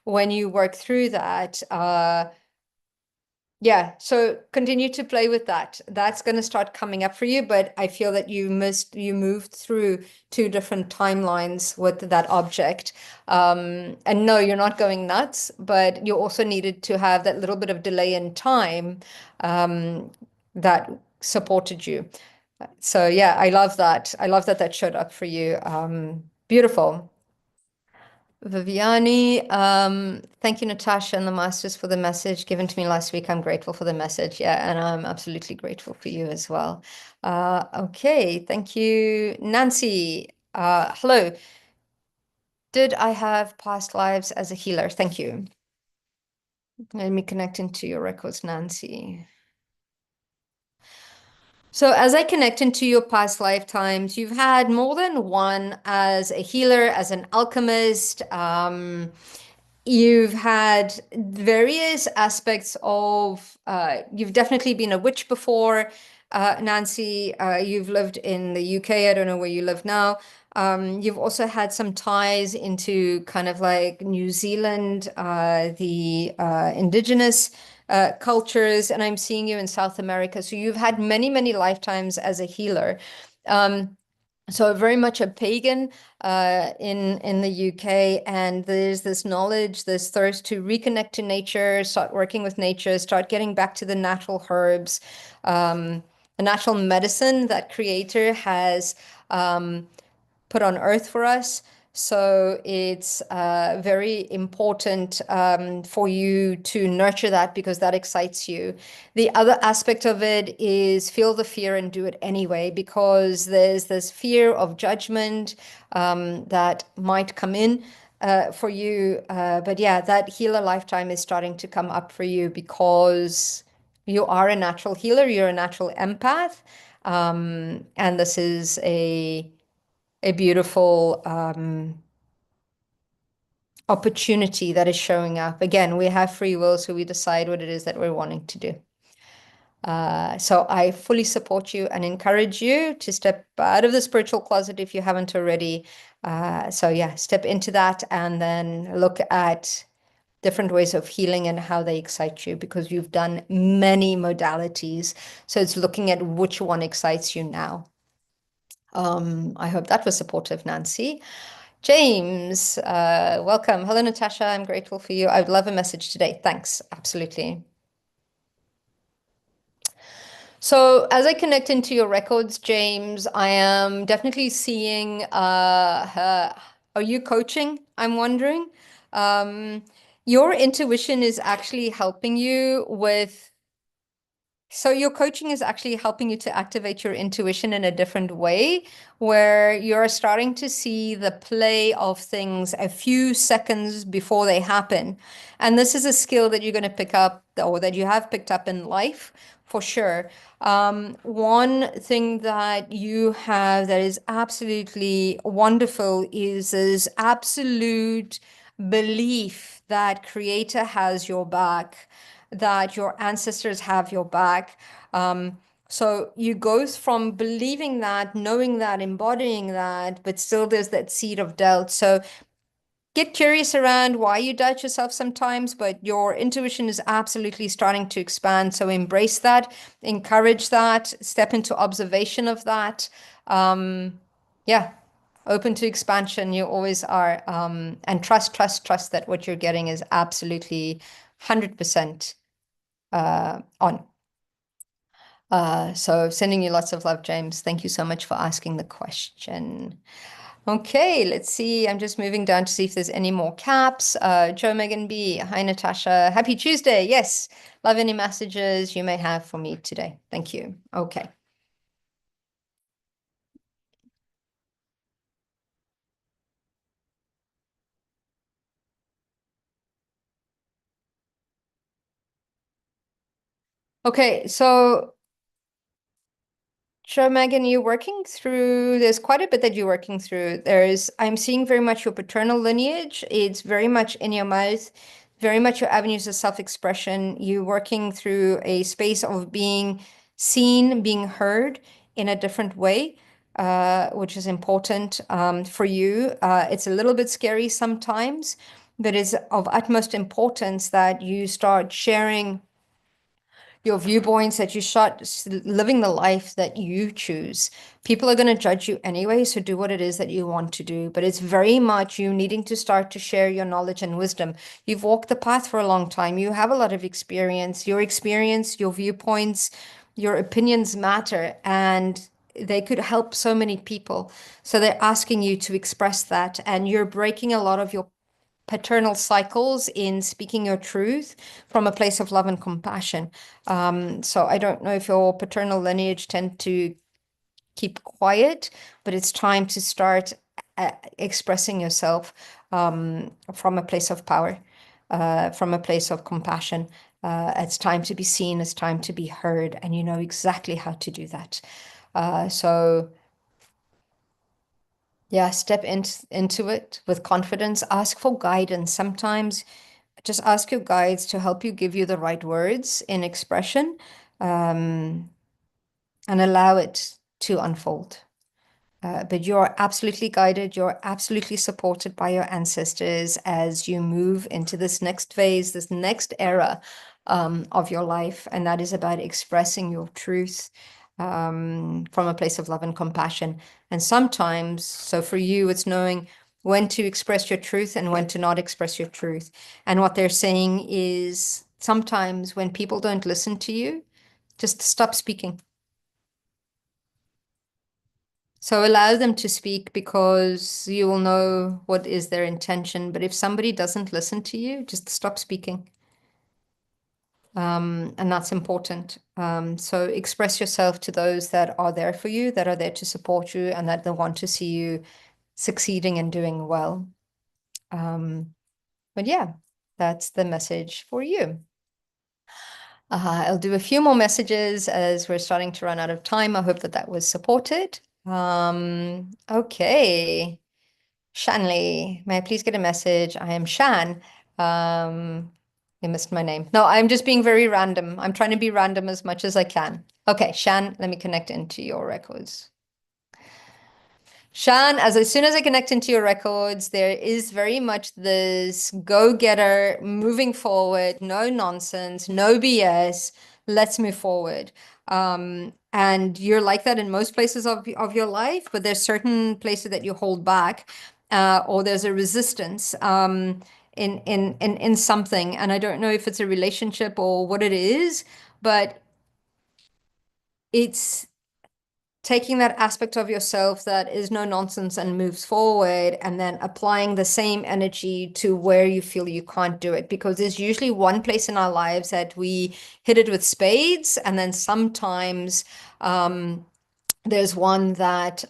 when you work through that. Yeah, so continue to play with that. That's going to start coming up for you, but I feel that you moved through 2 different timelines with that object. And no, you're not going nuts, but you also needed to have that little bit of delay in time that supported you. So yeah, I love that. I love that that showed up for you. Beautiful. Viviani, thank you, Natasha and the Masters, for the message given to me last week. I'm grateful for the message. Yeah, and I'm absolutely grateful for you as well. Okay, thank you, Nancy. Hello. Did I have past lives as a healer? Thank you. Let me connect into your records, Nancy. So, as I connect into your past lifetimes, you've had more than one as a healer, as an alchemist. You've had various aspects of, you've definitely been a witch before, Nancy. You've lived in the UK. I don't know where you live now. You've also had some ties into kind of like New Zealand, the indigenous cultures, and I'm seeing you in South America. So you've had many, many lifetimes as a healer. So very much a pagan in the UK, and there's this knowledge, this thirst to reconnect to nature, start working with nature, start getting back to the natural herbs, the natural medicine that Creator has put on earth for us. So it's very important for you to nurture that because that excites you. The other aspect of it is feel the fear and do it anyway, because there's this fear of judgment that might come in for you. But yeah, that healer lifetime is starting to come up for you because you are a natural healer, you're a natural empath. And this is a beautiful opportunity that is showing up. Again, we have free will, so we decide what it is that we're wanting to do. So I fully support you and encourage you to step out of the spiritual closet if you haven't already. So yeah, step into that and then look at different ways of healing and how they excite you, because you've done many modalities. So it's looking at which one excites you now. I hope that was supportive, Nancy. James, welcome. Hello, Natasha. I'm grateful for you. I would love a message today. Thanks. Absolutely. So, as I connect into your records, James, I am definitely seeing. Are you coaching? I'm wondering. Um, your intuition is actually helping you with. So your coaching is actually helping you to activate your intuition in a different way, where you're starting to see the play of things a few seconds before they happen. And this is a skill that you're going to pick up, or that you have picked up in life for sure. One thing that you have that is absolutely wonderful is this absolute belief that Creator has your back, that your ancestors have your back. So you go from believing that, knowing that, embodying that, but still there's that seed of doubt. So get curious around why you doubt yourself sometimes, but your intuition is absolutely starting to expand. So embrace that, encourage that, step into observation of that. Yeah, open to expansion. You always are. And trust that what you're getting is absolutely 100% on. So sending you lots of love, James. Thank you so much for asking the question. Okay, let's see. I'm just moving down to see if there's any more caps. Joe Megan B. Hi, Natasha. Happy Tuesday. Yes. Love any messages you may have for me today. Thank you. Okay. Okay, so sure, Megan, you're working through, there's quite a bit that you're working through. I'm seeing very much your paternal lineage. It's very much in your mouth, very much your avenues of self-expression. You're working through a space of being seen, being heard in a different way, which is important for you. It's a little bit scary sometimes, but it's of utmost importance that you start sharing your viewpoints, that you start living the life that you choose. People are going to judge you anyway, so do what it is that you want to do. But it's very much you needing to start to share your knowledge and wisdom. You've walked the path for a long time. You have a lot of experience. Your experience, your viewpoints, your opinions matter, and they could help so many people. So they're asking you to express that, and you're breaking a lot of your paternal cycles in speaking your truth from a place of love and compassion. So I don't know if your paternal lineage tend to keep quiet, but it's time to start expressing yourself from a place of power, from a place of compassion. It's time to be seen, it's time to be heard, and you know exactly how to do that. So yeah, step into it with confidence. Ask for guidance. Sometimes just ask your guides to help you give you the right words in expression, um, and allow it to unfold. But you're absolutely guided, you're absolutely supported by your ancestors as you move into this next phase, this next era of your life. And that is about expressing your truth from a place of love and compassion. And sometimes, so for you, it's knowing when to express your truth and when to not express your truth. And what they're saying is sometimes when people don't listen to you, just stop speaking. So allow them to speak because you will know what is their intention. But if somebody doesn't listen to you, just stop speaking. And that's important. So express yourself to those that are there for you, that are there to support you, and that they want to see you succeeding and doing well. But yeah, that's the message for you. I'll do a few more messages as we're starting to run out of time. I hope that that was supported. Okay. Shanley, may I please get a message? I am Shan. You missed my name. No, I'm just being very random. I'm trying to be random as much as I can. Okay, Shan, let me connect into your records. Shan, as soon as I connect into your records, there is very much this go-getter, moving forward, no nonsense, no BS. Let's move forward. And you're like that in most places of your life, but there's certain places that you hold back, or there's a resistance in something. And I don't know if it's a relationship or what it is, but it's taking that aspect of yourself that is no nonsense and moves forward, and then applying the same energy to where you feel you can't do it. Because there's usually one place in our lives that we hit it with spades, and then sometimes there's one that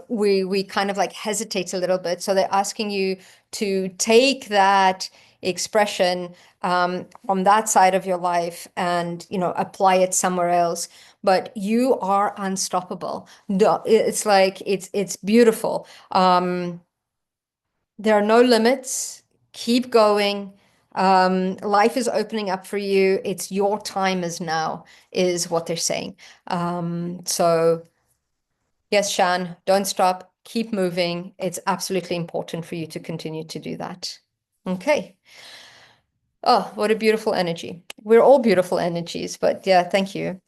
we kind of like hesitate a little bit. So they're asking you to take that expression from that side of your life and apply it somewhere else. But you are unstoppable. It's like it's beautiful. There are no limits. Keep going. Life is opening up for you. It's your time is now, is what they're saying. So yes, Shan, don't stop. Keep moving. It's absolutely important for you to continue to do that. Okay. Oh, what a beautiful energy. We're all beautiful energies, but yeah, thank you.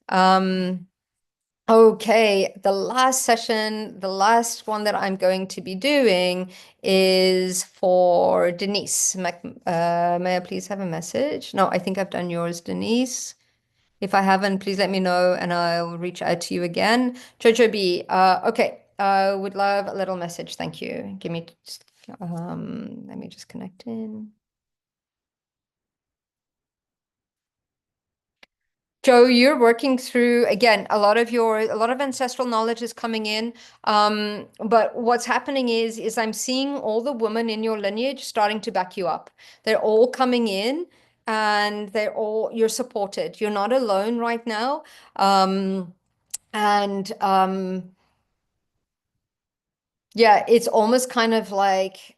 Okay, the last session, the last one that I'm going to be doing is for Denise. May I please have a message? No, I think I've done yours, Denise. If I haven't, please let me know and I'll reach out to you again. Jojo B, okay, I would love a little message. Thank you. Give me, let me just connect in. Joe, you're working through, again, a lot of ancestral knowledge is coming in. But what's happening is I'm seeing all the women in your lineage starting to back you up. They're all coming in and you're supported. You're not alone right now. And yeah, it's almost kind of like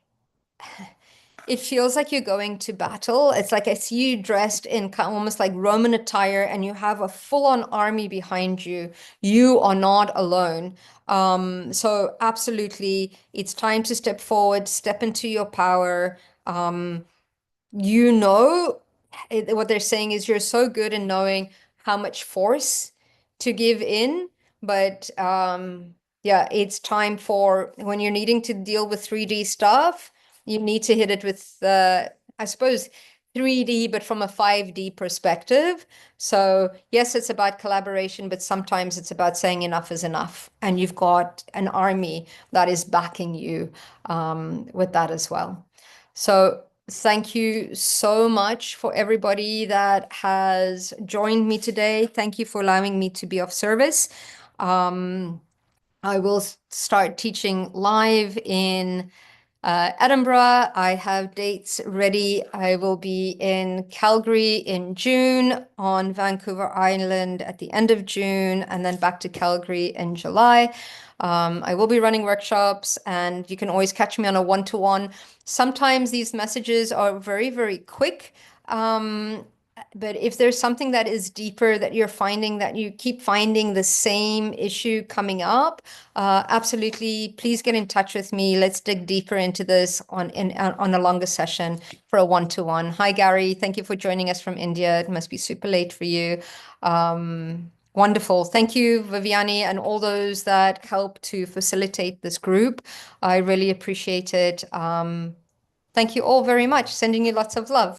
it feels like you're going to battle. It's like I see you dressed in almost like Roman attire and you have a full-on army behind you. You are not alone. So absolutely, it's time to step forward, step into your power. You know, what they're saying is you're so good in knowing how much force to give in, but yeah, it's time for when you're needing to deal with 3D stuff, you need to hit it with I suppose 3D, but from a 5D perspective. So yes, it's about collaboration, but sometimes it's about saying enough is enough, and you've got an army that is backing you with that as well. So thank you so much for everybody that has joined me today. Thank you for allowing me to be of service. I will start teaching live in Edinburgh. I have dates ready. I will be in Calgary in June, on Vancouver Island at the end of June, and then back to Calgary in July. I will be running workshops, and you can always catch me on a one-to-one. Sometimes these messages are very, very quick. But if there's something that is deeper that you're finding, that you keep finding the same issue coming up, absolutely, please get in touch with me. Let's dig deeper into this on a longer session for a one-to-one. Hi, Gary. Thank you for joining us from India. It must be super late for you. Wonderful. Thank you, Viviani, and all those that help to facilitate this group. I really appreciate it. Thank you all very much. Sending you lots of love.